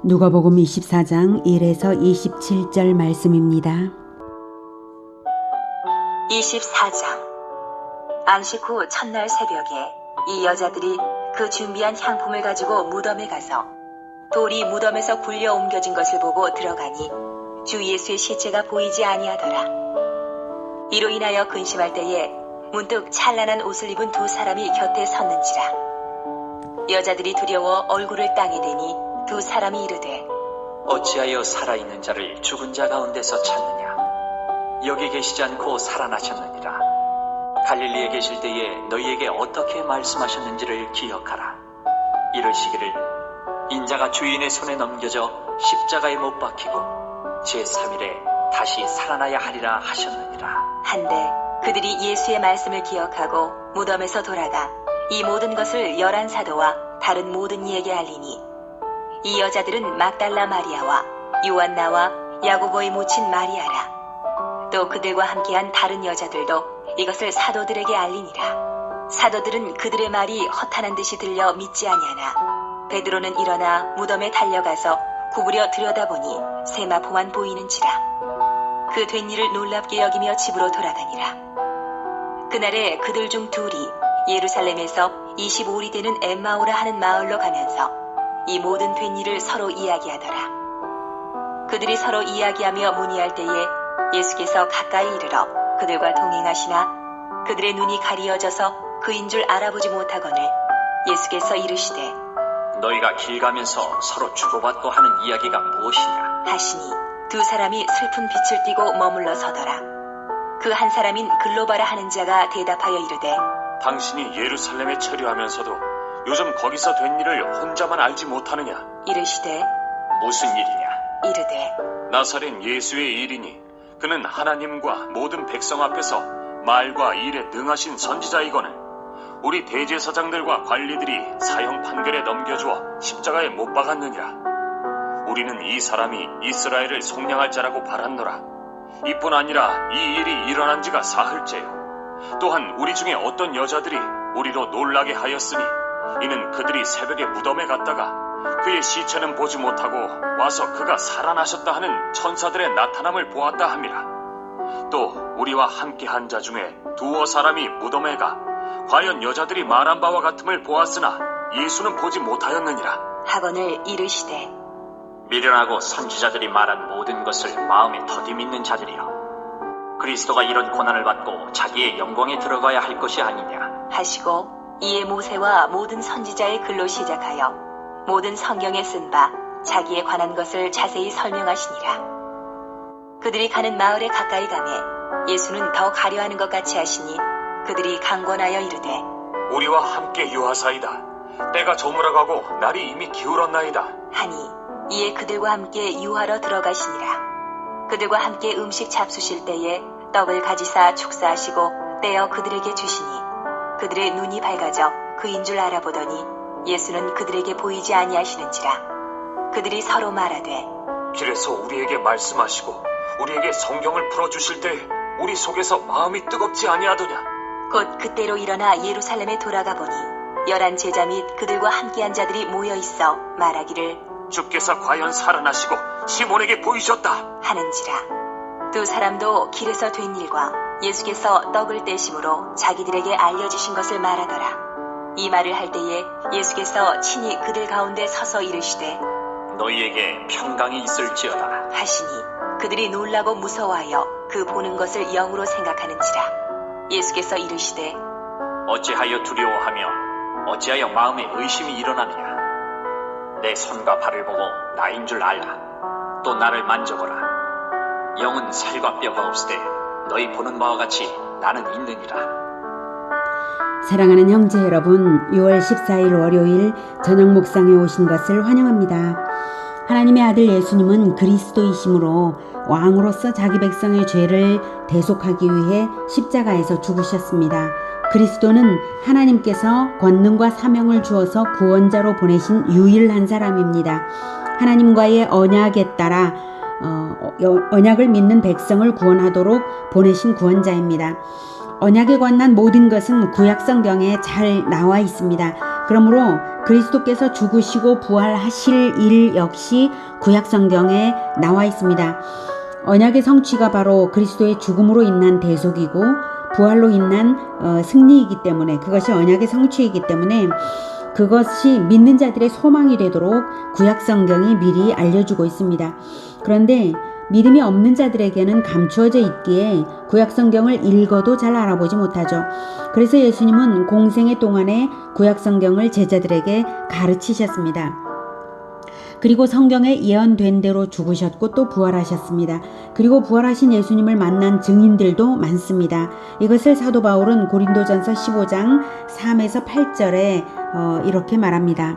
누가복음 24장 1에서 27절 말씀입니다. 24장. 안식 후 첫날 새벽에 이 여자들이 그 준비한 향품을 가지고 무덤에 가서 돌이 무덤에서 굴려 옮겨진 것을 보고 들어가니 주 예수의 시체가 보이지 아니하더라. 이로 인하여 근심할 때에 문득 찬란한 옷을 입은 두 사람이 곁에 섰는지라. 여자들이 두려워 얼굴을 땅에 대니 두 사람이 이르되 어찌하여 살아있는 자를 죽은 자 가운데서 찾느냐? 여기 계시지 않고 살아나셨느니라. 갈릴리에 계실 때에 너희에게 어떻게 말씀하셨는지를 기억하라. 이르시기를 인자가 주인의 손에 넘겨져 십자가에 못 박히고 제3일에 다시 살아나야 하리라 하셨느니라. 한데 그들이 예수의 말씀을 기억하고 무덤에서 돌아가 이 모든 것을 11 사도와 다른 모든 이에게 알리니 이 여자들은 막달라 마리아와 요한나와 야고보의 모친 마리아라. 또 그들과 함께한 다른 여자들도 이것을 사도들에게 알리니라. 사도들은 그들의 말이 허탄한 듯이 들려 믿지 아니하나 베드로는 일어나 무덤에 달려가서 구부려 들여다보니 세마포만 보이는지라. 그 된 일을 놀랍게 여기며 집으로 돌아가니라. 그날에 그들 중 둘이 예루살렘에서 25리 되는 엠마오라 하는 마을로 가면서 이 모든 된 일을 서로 이야기하더라. 그들이 서로 이야기하며 문의할 때에 예수께서 가까이 이르러 그들과 동행하시나 그들의 눈이 가리어져서 그인 줄 알아보지 못하거늘 예수께서 이르시되 너희가 길 가면서 서로 주고받고 하는 이야기가 무엇이냐? 하시니 두 사람이 슬픈 빛을 띠고 머물러 서더라. 그 한 사람인 글로바라 하는 자가 대답하여 이르되 당신이 예루살렘에 체류하면서도 요즘 거기서 된 일을 혼자만 알지 못하느냐? 이르시되 무슨 일이냐? 이르되 나사렛 예수의 일이니 그는 하나님과 모든 백성 앞에서 말과 일에 능하신 선지자이거늘 우리 대제사장들과 관리들이 사형 판결에 넘겨주어 십자가에 못 박았느니라. 우리는 이 사람이 이스라엘을 속량할 자라고 바랐노라. 이뿐 아니라 이 일이 일어난 지가 사흘째요. 또한 우리 중에 어떤 여자들이 우리로 놀라게 하였으니 이는 그들이 새벽에 무덤에 갔다가 그의 시체는 보지 못하고 와서 그가 살아나셨다 하는 천사들의 나타남을 보았다 함이라. 또 우리와 함께 한 자 중에 두어 사람이 무덤에 가 과연 여자들이 말한 바와 같음을 보았으나 예수는 보지 못하였느니라. 하거늘 이르시되 미련하고 선지자들이 말한 모든 것을 마음에 더디 믿는 자들이여. 그리스도가 이런 고난을 받고 자기의 영광에 들어가야 할 것이 아니냐 하시고 이에 모세와 모든 선지자의 글로 시작하여 모든 성경에 쓴 바 자기에 관한 것을 자세히 설명하시니라. 그들이 가는 마을에 가까이 가매 예수는 더 가려하는 것 같이 하시니 그들이 강권하여 이르되 우리와 함께 유하사이다. 때가 저물어가고 날이 이미 기울었나이다. 하니 이에 그들과 함께 유하러 들어가시니라. 그들과 함께 음식 잡수실 때에 떡을 가지사 축사하시고 떼어 그들에게 주시니 그들의 눈이 밝아져 그인 줄 알아보더니 예수는 그들에게 보이지 아니하시는지라. 그들이 서로 말하되 길에서 우리에게 말씀하시고 우리에게 성경을 풀어주실 때 우리 속에서 마음이 뜨겁지 아니하더냐. 곧 그때로 일어나 예루살렘에 돌아가 보니 11 제자 및 그들과 함께한 자들이 모여있어 말하기를 주께서 과연 살아나시고 시몬에게 보이셨다 하는지라. 두 사람도 길에서 된 일과 예수께서 떡을 떼심으로 자기들에게 알려주신 것을 말하더라. 이 말을 할 때에 예수께서 친히 그들 가운데 서서 이르시되 너희에게 평강이 있을지어다 하시니 그들이 놀라고 무서워하여 그 보는 것을 영으로 생각하는지라. 예수께서 이르시되 어찌하여 두려워하며 어찌하여 마음에 의심이 일어나느냐? 내 손과 발을 보고 나인 줄 알라. 또 나를 만져보라. 영은 살과 뼈가 없으되 너희 보는 바와 같이 나는 있느니라. 사랑하는 형제 여러분, 6월 14일 월요일 저녁 묵상에 오신 것을 환영합니다. 하나님의 아들 예수님은 그리스도이심으로 왕으로서 자기 백성의 죄를 대속하기 위해 십자가에서 죽으셨습니다. 그리스도는 하나님께서 권능과 사명을 주어서 구원자로 보내신 유일한 사람입니다. 하나님과의 언약에 따라 언약을 믿는 백성을 구원하도록 보내신 구원자입니다. 언약에 관한 모든 것은 구약 성경에 잘 나와 있습니다. 그러므로 그리스도께서 죽으시고 부활하실 일 역시 구약 성경에 나와 있습니다. 언약의 성취가 바로 그리스도의 죽음으로 인한 대속이고 부활로 인한 승리이기 때문에, 그것이 언약의 성취이기 때문에 그것이 믿는 자들의 소망이 되도록 구약 성경이 미리 알려주고 있습니다. 그런데 믿음이 없는 자들에게는 감추어져 있기에 구약 성경을 읽어도 잘 알아보지 못하죠. 그래서 예수님은 공생의 동안에 구약 성경을 제자들에게 가르치셨습니다. 그리고 성경에 예언된 대로 죽으셨고 또 부활하셨습니다. 그리고 부활하신 예수님을 만난 증인들도 많습니다. 이것을 사도 바울은 고린도전서 15장 3에서 8절에 이렇게 말합니다.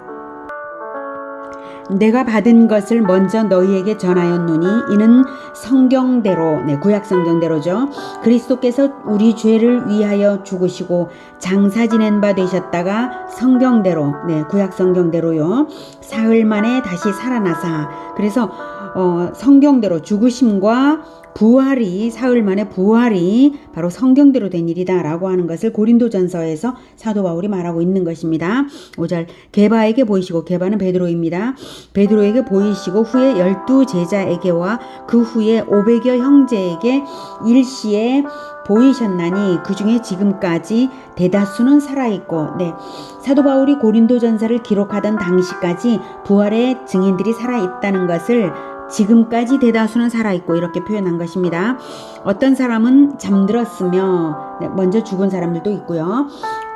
내가 받은 것을 먼저 너희에게 전하였노니 이는 성경대로, 구약 성경대로죠. 그리스도께서 우리 죄를 위하여 죽으시고 장사 지낸 바 되셨다가 성경대로, 구약 성경대로요. 사흘 만에 다시 살아나사, 그래서 성경대로 죽으심과 부활이, 사흘 만에 부활이 바로 성경대로 된 일이다 라고 하는 것을 고린도전서에서 사도 바울이 말하고 있는 것입니다. 5절, 게바에게 보이시고, 게바는 베드로입니다. 베드로에게 보이시고 후에 12제자에게와 그 후에 500여 형제에게 일시에 보이셨나니 그 중에 지금까지 대다수는 살아있고, 사도 바울이 고린도전서를 기록하던 당시까지 부활의 증인들이 살아있다는 것을 지금까지 대다수는 살아있고 이렇게 표현한 것입니다. 어떤 사람은 잠들었으며, 먼저 죽은 사람들도 있고요.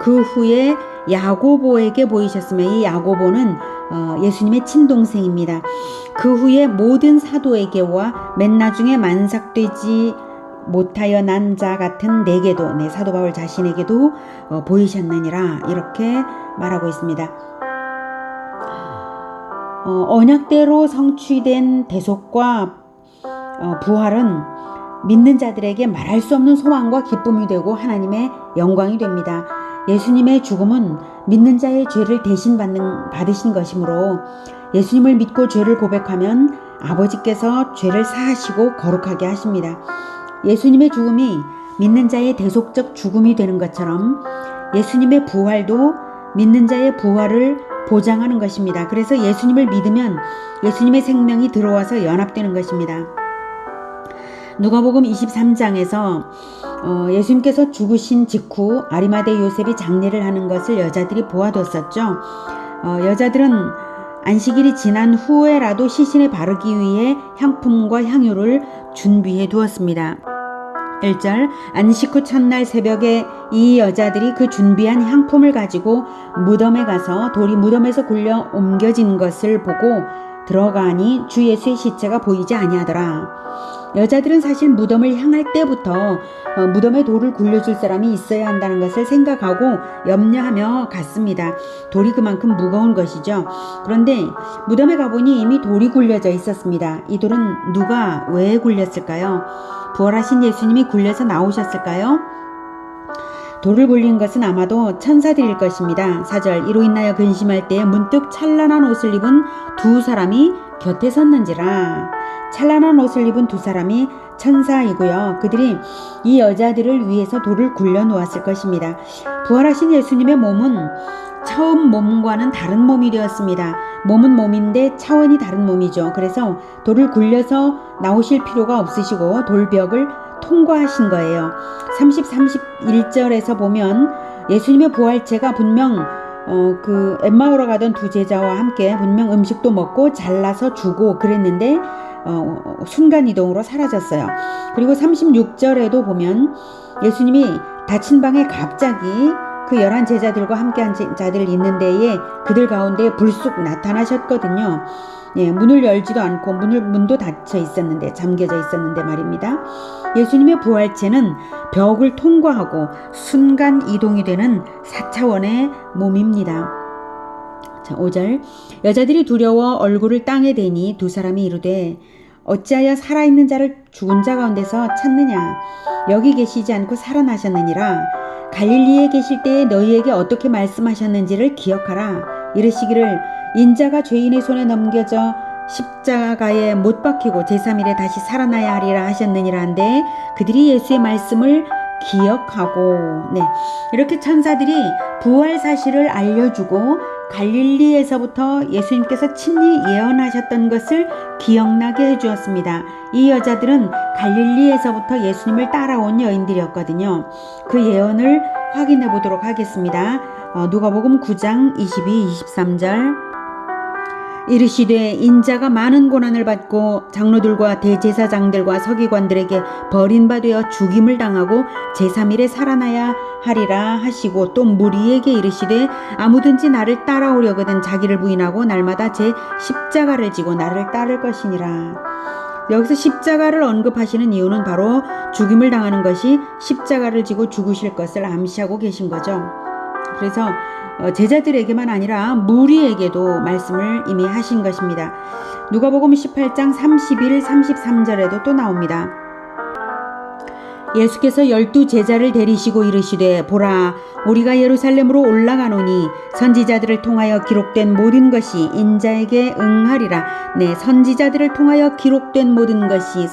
그 후에 야고보에게 보이셨으며, 이 야고보는 예수님의 친동생입니다. 그 후에 모든 사도에게와 맨 나중에 만삭되지 못하여 난 자 같은 내게도, 사도 바울 자신에게도 보이셨느니라 이렇게 말하고 있습니다. 언약대로 성취된 대속과 부활은 믿는 자들에게 말할 수 없는 소망과 기쁨이 되고 하나님의 영광이 됩니다. 예수님의 죽음은 믿는 자의 죄를 대신 받으신 것이므로 예수님을 믿고 죄를 고백하면 아버지께서 죄를 사하시고 거룩하게 하십니다. 예수님의 죽음이 믿는 자의 대속적 죽음이 되는 것처럼 예수님의 부활도 믿는 자의 부활을 보장하는 것입니다. 그래서 예수님을 믿으면 예수님의 생명이 들어와서 연합되는 것입니다. 누가복음 23장에서 예수님께서 죽으신 직후 아리마대 요셉이 장례를 하는 것을 여자들이 보아뒀었죠. 여자들은 안식일이 지난 후에라도 시신에 바르기 위해 향품과 향유를 준비해 두었습니다. 1절, 안식 후 첫날 새벽에 이 여자들이 그 준비한 향품을 가지고 무덤에 가서 돌이 무덤에서 굴려 옮겨진 것을 보고 들어가니 주 예수의 시체가 보이지 아니하더라. 여자들은 사실 무덤을 향할 때부터 무덤에 돌을 굴려줄 사람이 있어야 한다는 것을 생각하고 염려하며 갔습니다. 돌이 그만큼 무거운 것이죠. 그런데 무덤에 가보니 이미 돌이 굴려져 있었습니다. 이 돌은 누가 왜 굴렸을까요? 부활하신 예수님이 굴려서 나오셨을까요? 돌을 굴린 것은 아마도 천사들일 것입니다. 4절, 이로 인하여 근심할 때에 문득 찬란한 옷을 입은 두 사람이 곁에 섰는지라. 찬란한 옷을 입은 두 사람이 천사이고요. 그들이 이 여자들을 위해서 돌을 굴려 놓았을 것입니다. 부활하신 예수님의 몸은 처음 몸과는 다른 몸이 되었습니다. 몸은 몸인데 차원이 다른 몸이죠. 그래서 돌을 굴려서 나오실 필요가 없으시고 돌벽을 통과하신 거예요. 30, 31절에서 보면 예수님의 부활체가 분명 그 엠마오로 가던 두 제자와 함께 분명 음식도 먹고 잘라서 주고 그랬는데 순간이동으로 사라졌어요. 그리고 36절에도 보면 예수님이 닫힌 방에 갑자기 그 11 제자들과 함께한 자들 있는 데에 그들 가운데 불쑥 나타나셨거든요. 문을 열지도 않고 문도 닫혀 있었는데, 잠겨져 있었는데 말입니다. 예수님의 부활체는 벽을 통과하고 순간 이동이 되는 4차원의 몸입니다. 자, 5절, 여자들이 두려워 얼굴을 땅에 대니 두 사람이 이르되 어찌하여 살아있는 자를 죽은 자 가운데서 찾느냐? 여기 계시지 않고 살아나셨느니라. 갈릴리에 계실 때에 너희에게 어떻게 말씀하셨는지를 기억하라. 이르시기를 인자가 죄인의 손에 넘겨져 십자가에 못 박히고 제3일에 다시 살아나야 하리라 하셨느니라 한데 그들이 예수의 말씀을 기억하고, 이렇게 천사들이 부활 사실을 알려주고 갈릴리에서부터 예수님께서 친히 예언하셨던 것을 기억나게 해주었습니다. 이 여자들은 갈릴리에서부터 예수님을 따라온 여인들이었거든요. 그 예언을 확인해 보도록 하겠습니다. 누가복음 9장 22, 23절. 이르시되 인자가 많은 고난을 받고 장로들과 대제사장들과 서기관들에게 버림받아 죽임을 당하고 제3일에 살아나야 하리라 하시고, 또 무리에게 이르시되 아무든지 나를 따라오려거든 자기를 부인하고 날마다 제 십자가를 지고 나를 따를 것이니라. 여기서 십자가를 언급하시는 이유는 바로 죽임을 당하는 것이 십자가를 지고 죽으실 것을 암시하고 계신 거죠. 그래서 제자들에게만 아니라 무리에게도 말씀을 이미 하신 것입니다. 누가복음 18장 31, 33절에도 또 나옵니다. 예수께서 12 제자를 데리시고 이르시되 보라, 우리가 예루살렘으로 올라가노니 선지자들을 통하여 기록된 모든 것이 인자에게 응하리라. 네, 선지자들을 통하여 기록된 모든 것이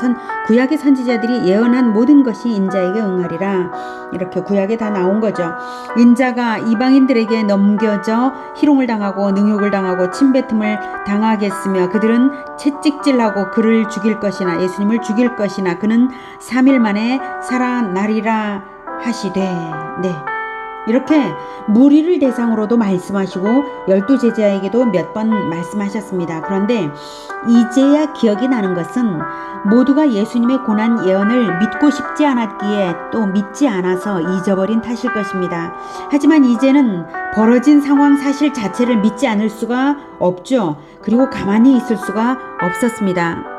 구약의 선지자들이 예언한 모든 것이 인자에게 응하리라. 이렇게 구약에 다 나온 거죠. 인자가 이방인들에게 넘겨져 희롱을 당하고 능욕을 당하고 침뱉음을 당하겠으며 그들은 채찍질하고 그를 죽일 것이나 예수님을 죽일 것이나 그는 3일 만에 살아나리라 하시되, 네, 이렇게 무리를 대상으로도 말씀하시고 12 제자에게도 몇 번 말씀하셨습니다. 그런데 이제야 기억이 나는 것은 모두가 예수님의 고난 예언을 믿고 싶지 않았기에 또 믿지 않아서 잊어버린 탓일 것입니다. 하지만 이제는 벌어진 상황 사실 자체를 믿지 않을 수가 없죠. 그리고 가만히 있을 수가 없었습니다.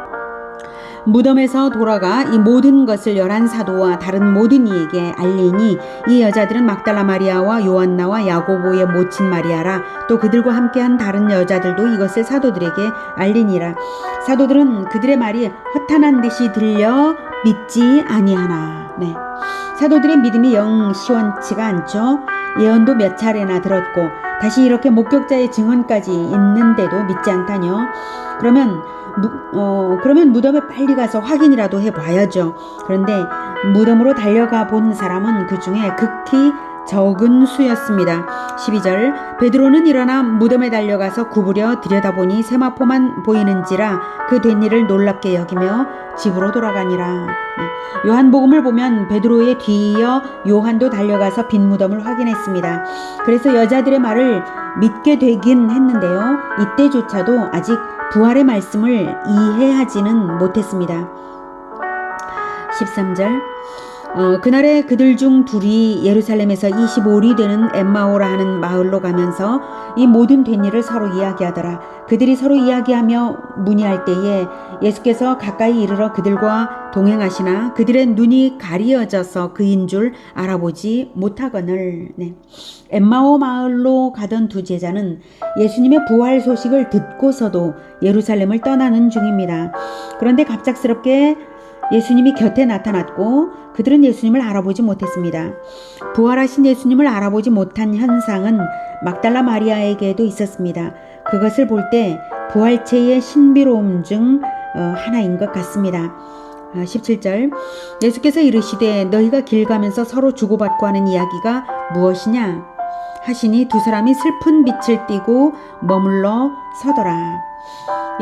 무덤에서 돌아가 이 모든 것을 11사도와 다른 모든 이에게 알리니 이 여자들은 막달라 마리아와 요한나와 야고보의 모친 마리아라. 또 그들과 함께한 다른 여자들도 이것을 사도들에게 알리니라. 사도들은 그들의 말이 허탄한 듯이 들려 믿지 아니하나. 네. 사도들의 믿음이 영 시원치가 않죠. 예언도 몇 차례나 들었고 다시 이렇게 목격자의 증언까지 있는데도 믿지 않다뇨. 그러면 무덤에 빨리 가서 확인이라도 해봐야죠. 그런데 무덤으로 달려가 본 사람은 그 중에 극히 적은 수였습니다. 12절. 베드로는 일어나 무덤에 달려가서 구부려 들여다보니 세마포만 보이는지라 그 된 일을 놀랍게 여기며 집으로 돌아가니라. 요한복음을 보면 베드로의 뒤이어 요한도 달려가서 빈 무덤을 확인했습니다. 그래서 여자들의 말을 믿게 되긴 했는데요. 이때조차도 아직 부활의 말씀을 이해하지는 못했습니다. 13절. 그날에 그들 중 둘이 예루살렘에서 25리 되는 엠마오라 하는 마을로 가면서 이 모든 된 일을 서로 이야기하더라. 그들이 서로 이야기하며 문의할 때에 예수께서 가까이 이르러 그들과 동행하시나 그들의 눈이 가리어져서 그인 줄 알아보지 못하거늘. 네. 엠마오 마을로 가던 두 제자는 예수님의 부활 소식을 듣고서도 예루살렘을 떠나는 중입니다. 그런데 갑작스럽게 예수님이 곁에 나타났고 그들은 예수님을 알아보지 못했습니다. 부활하신 예수님을 알아보지 못한 현상은 막달라 마리아에게도 있었습니다. 그것을 볼 때 부활체의 신비로움 중 하나인 것 같습니다. 17절. 예수께서 이르시되 너희가 길 가면서 서로 주고받고 하는 이야기가 무엇이냐 하시니 두 사람이 슬픈 빛을 띠고 머물러 서더라.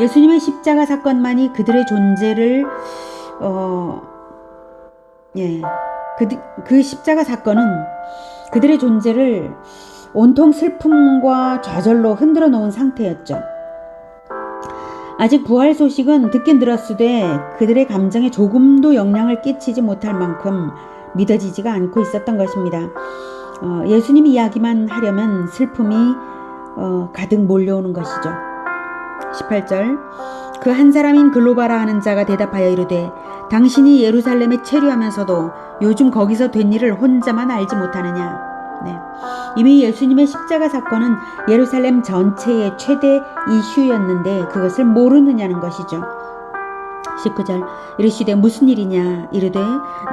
예수님의 십자가 사건만이 그들의 존재를 그 십자가 사건은 그들의 존재를 온통 슬픔과 좌절로 흔들어 놓은 상태였죠. 아직 부활 소식은 듣긴 들었으되 그들의 감정에 조금도 영향을 끼치지 못할 만큼 믿어지지가 않고 있었던 것입니다. 예수님 이야기만 하려면 슬픔이 가득 몰려오는 것이죠. 18절. 그 한 사람인 글로바라 하는 자가 대답하여 이르되 당신이 예루살렘에 체류하면서도 요즘 거기서 된 일을 혼자만 알지 못하느냐. 네. 이미 예수님의 십자가 사건은 예루살렘 전체의 최대 이슈였는데 그것을 모르느냐는 것이죠. 19절. 이르시되 무슨 일이냐. 이르되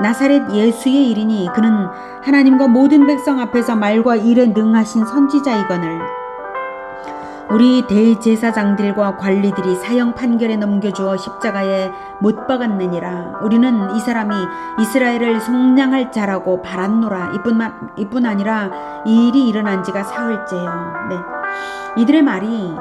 나사렛 예수의 일이니 그는 하나님과 모든 백성 앞에서 말과 일에 능하신 선지자이거늘 우리 대제사장들과 관리들이 사형 판결에 넘겨주어 십자가에 못 박았느니라. 우리는 이 사람이 이스라엘을 속량할 자라고 바랐노라. 이뿐 아니라 이 일이 일어난 지가 사흘째요. 네. 이들의 말이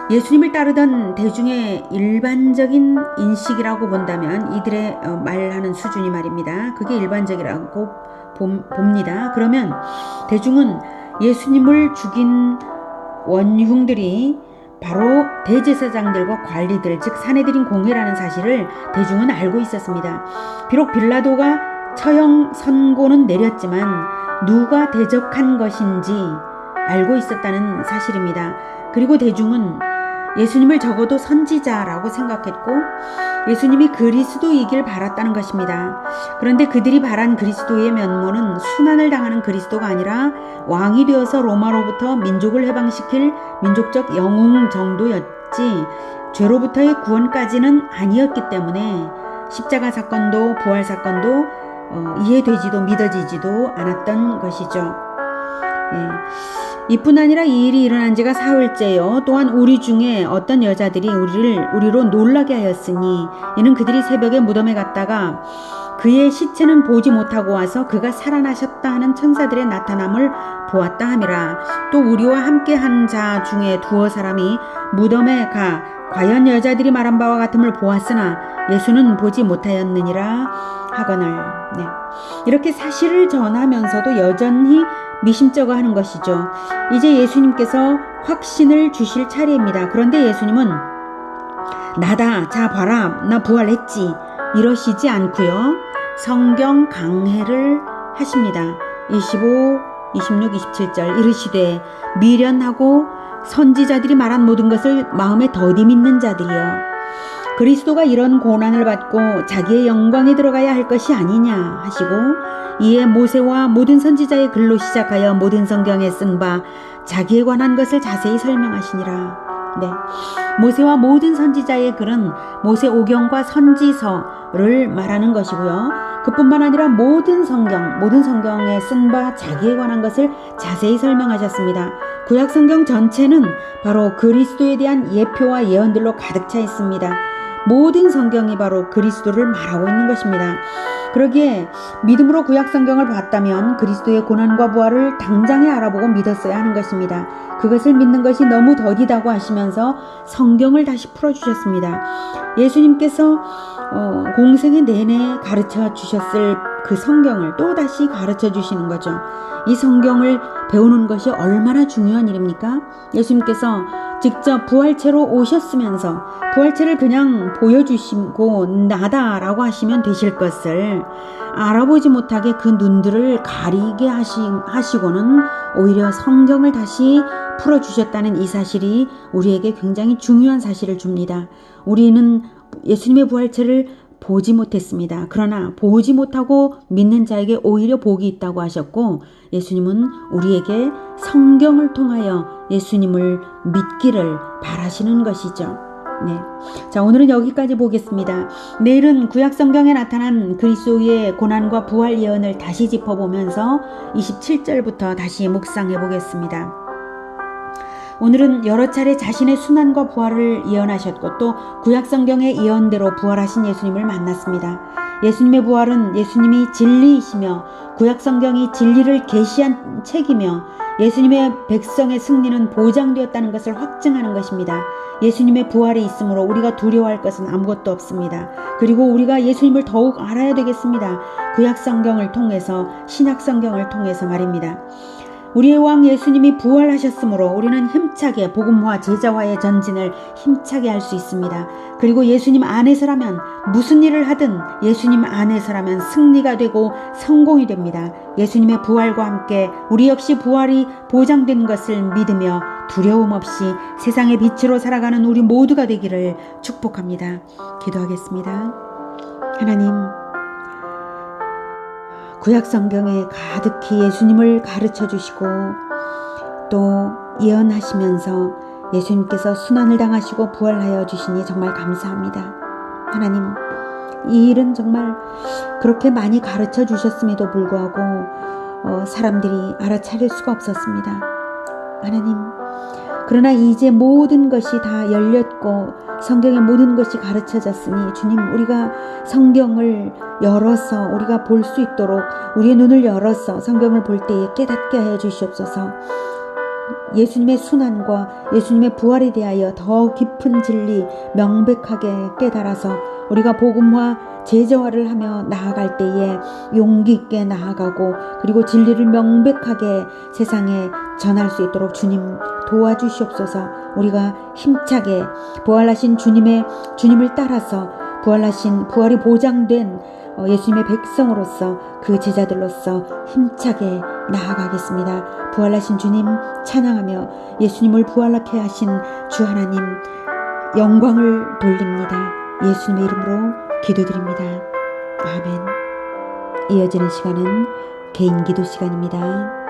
예수님을 따르던 대중의 일반적인 인식이라고 본다면 이들의 말하는 수준이 말입니다. 그게 일반적이라고 봅니다. 그러면 대중은 예수님을 죽인 원흉들이 바로 대제사장들과 관리들, 즉 사내들인 공회라는 사실을 대중은 알고 있었습니다. 비록 빌라도가 처형 선고는 내렸지만 누가 대적한 것인지 알고 있었다는 사실입니다. 그리고 대중은 예수님을 적어도 선지자라고 생각했고 예수님이 그리스도이길 바랐다는 것입니다. 그런데 그들이 바란 그리스도의 면모는 순환을 당하는 그리스도가 아니라 왕이 되어서 로마로부터 민족을 해방시킬 민족적 영웅 정도였지 죄로부터의 구원까지는 아니었기 때문에 십자가 사건도 부활 사건도 이해되지도 믿어지지도 않았던 것이죠. 이뿐 아니라 이 일이 일어난 지가 사흘째요. 또한 우리 중에 어떤 여자들이 우리로 놀라게 하였으니 이는 그들이 새벽에 무덤에 갔다가 그의 시체는 보지 못하고 와서 그가 살아나셨다 하는 천사들의 나타남을 보았다 함이라. 또 우리와 함께 한 자 중에 두어 사람이 무덤에 가 과연 여자들이 말한 바와 같음을 보았으나 예수는 보지 못하였느니라 하거늘. 이렇게 사실을 전하면서도 여전히 미심쩍어 하는 것이죠. 이제 예수님께서 확신을 주실 차례입니다. 그런데 예수님은 나다, 자 봐라, 나 부활했지 이러시지 않고요. 성경 강해를 하십니다. 25, 26, 27절 이르시되 미련하고 선지자들이 말한 모든 것을 마음에 더디 믿는 자들이여 그리스도가 이런 고난을 받고 자기의 영광에 들어가야 할 것이 아니냐 하시고 이에 모세와 모든 선지자의 글로 시작하여 모든 성경에 쓴 바 자기에 관한 것을 자세히 설명하시니라. 모세와 모든 선지자의 글은 모세 오경과 선지서를 말하는 것이고요. 그뿐만 아니라 모든 성경에 쓴 바 자기에 관한 것을 자세히 설명하셨습니다. 구약 성경 전체는 바로 그리스도에 대한 예표와 예언들로 가득 차 있습니다. 모든 성경이 바로 그리스도를 말하고 있는 것입니다. 그러기에 믿음으로 구약 성경을 봤다면 그리스도의 고난과 부활을 당장에 알아보고 믿었어야 하는 것입니다. 그것을 믿는 것이 너무 더디다고 하시면서 성경을 다시 풀어주셨습니다. 예수님께서 공생의 내내 가르쳐 주셨을 그 성경을 또 다시 가르쳐 주시는 거죠. 이 성경을 배우는 것이 얼마나 중요한 일입니까? 예수님께서 직접 부활체로 오셨으면서 부활체를 그냥 보여주시고 나다라고 하시면 되실 것을 알아보지 못하게 그 눈들을 가리게 하시고는 오히려 성경을 다시 풀어주셨다는 이 사실이 우리에게 굉장히 중요한 사실을 줍니다. 우리는 예수님의 부활체를 보지 못했습니다. 그러나 보지 못하고 믿는 자에게 오히려 복이 있다고 하셨고 예수님은 우리에게 성경을 통하여 예수님을 믿기를 바라시는 것이죠. 자, 오늘은 여기까지 보겠습니다. 내일은 구약 성경에 나타난 그리스도의 고난과 부활 예언을 다시 짚어보면서 27절부터 다시 묵상해 보겠습니다. 오늘은 여러 차례 자신의 순환과 부활을 예언하셨고 또 구약 성경의 예언대로 부활하신 예수님을 만났습니다. 예수님의 부활은 예수님이 진리이시며 구약 성경이 진리를 계시한 책이며 예수님의 백성의 승리는 보장되었다는 것을 확증하는 것입니다. 예수님의 부활이 있으므로 우리가 두려워할 것은 아무것도 없습니다. 그리고 우리가 예수님을 더욱 알아야 되겠습니다. 구약 성경을 통해서 신약 성경을 통해서 말입니다. 우리의 왕 예수님이 부활하셨으므로 우리는 힘차게 복음화 제자화의 전진을 힘차게 할 수 있습니다. 그리고 예수님 안에서라면 무슨 일을 하든 예수님 안에서라면 승리가 되고 성공이 됩니다. 예수님의 부활과 함께 우리 역시 부활이 보장된 것을 믿으며 두려움 없이 세상의 빛으로 살아가는 우리 모두가 되기를 축복합니다. 기도하겠습니다. 하나님, 구약 성경에 가득히 예수님을 가르쳐 주시고 또 예언하시면서 예수님께서 순환을 당하시고 부활하여 주시니 정말 감사합니다. 하나님, 이 일은 정말 그렇게 많이 가르쳐 주셨음에도 불구하고 사람들이 알아차릴 수가 없었습니다. 하나님, 그러나 이제 모든 것이 다 열렸고 성경의 모든 것이 가르쳐졌으니 주님, 우리가 성경을 열어서 우리가 볼 수 있도록 우리의 눈을 열어서 성경을 볼 때에 깨닫게 하여 주시옵소서. 예수님의 순환과 예수님의 부활에 대하여 더 깊은 진리 명백하게 깨달아서 우리가 복음화 제자화를 하며 나아갈 때에 용기 있게 나아가고 그리고 진리를 명백하게 세상에 전할 수 있도록 주님 도와주시옵소서. 우리가 힘차게 부활하신 주님을 따라서 부활이 보장된 예수님의 백성으로서 그 제자들로서 힘차게 나아가겠습니다. 부활하신 주님 찬양하며 예수님을 부활하게 하신 주 하나님 영광을 돌립니다. 예수님의 이름으로 기도드립니다. 아멘. 이어지는 시간은 개인 기도 시간입니다.